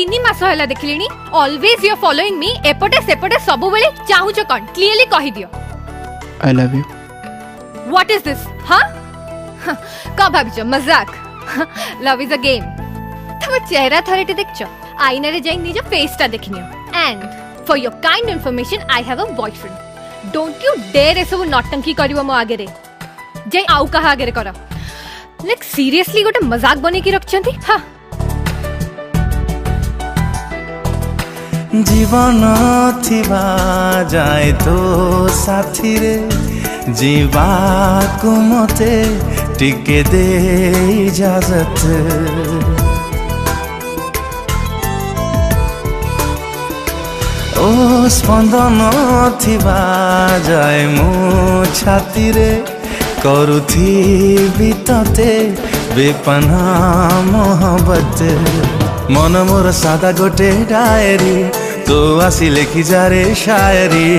3 मास हला देखलिनी always you are following me एपटे सेपटे सब बेले चाहू छ कोन क्लियरली कहि दियो I love you what is this हां का भाबी छ मजाक लव इज अ गेम तब चेहरा थरेटी देखछ आईना रे जाई निज फेस ता देखनियो and for your kind information I have a boyfriend don't you dare ए सब नौटंकी करिवो मो आगे रे जाई आउ कहा आगे रे करा लाइक सीरियसली गोटे मजाक बने की रखछंती हां जीवन थिबा जाए तो साथी रे जीवा को मते टिके दे इजाजत ओ स्पंदन थिबा जाए मो छाती रे करुथी बीतते बेपना मोहब्बत मन मोर सादा गोटे डायरी तो आसी लिखी जा रे शायरी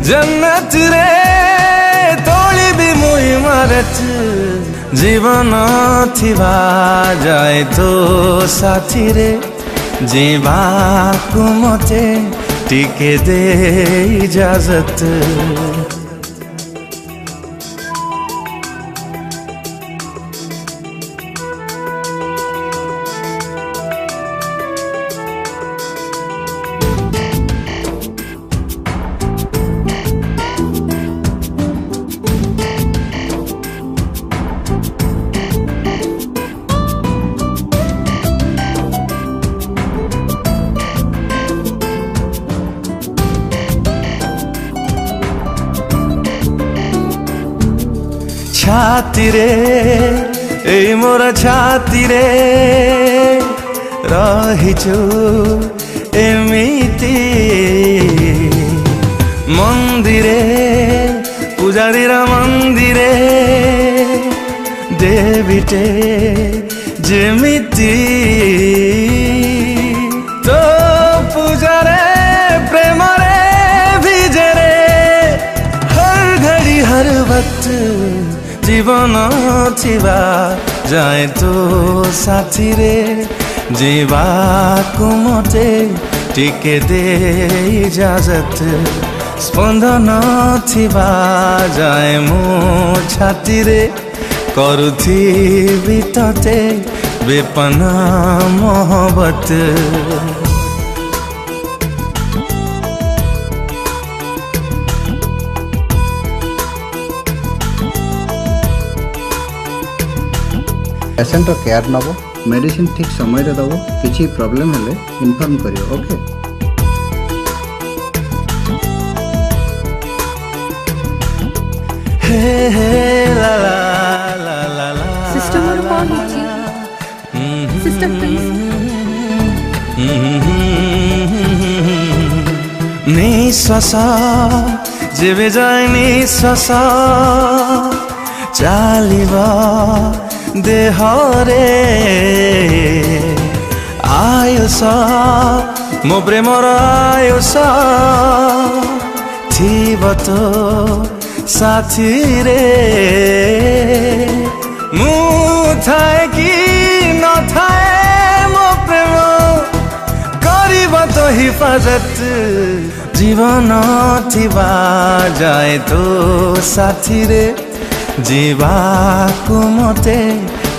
जन्नत रे तोली भी मुई मारत जीवन थिबा जाए तो साथी रे जीवा को मते टिके दे इजाजत छाती रे ए मोरा छाती रे रहिछु एमिति मंदिरे पूजारी रा मंदिरे देवीटे जेमिति तो पूजा रे प्रेम रे भिजे रे हर घड़ी हर वक्त जीवन थिबा जाए तो साथी रे जीवा को मते टिके दे इजाजत स्पंदन थिबा जाए मो छाती रे करुथी बीतते बेपना मोहब्बत पेशेंट केयर नब मेडिसिन ठीक समय रे दबो किछि प्रॉब्लम हेले इन्फॉर्म करियो ओके हे हे ला ला ला ला ला सिस्टर मोर कॉल होची सिस्टर प्लीज निश्वास जेबे जाए निश्वास चालिबा देहरे आयुष मो प्रेमर आयुष थिब तो साथी रे मु थाए कि न थाए मो प्रेम करिब तो हिफाजत जीवन थिबा जाए तो साथी रे जीवा को मते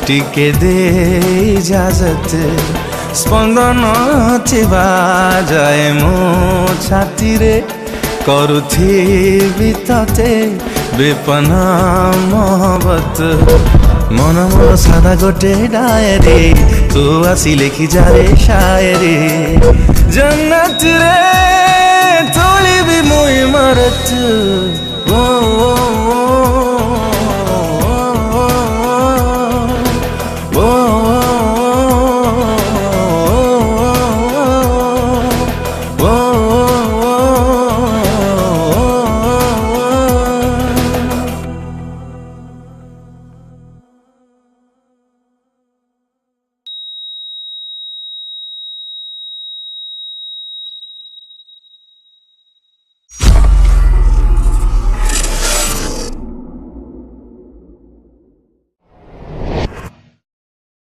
टिके दे इजाजत स्पंदन थिबा जाए मो छाती रे करुथी बीतते बेपना मोहब्बत मन मोर सादा गोटे डायरी तू आसी लिखी जा रे शायरी जन्नत रे तोली भी मुई मारत ओ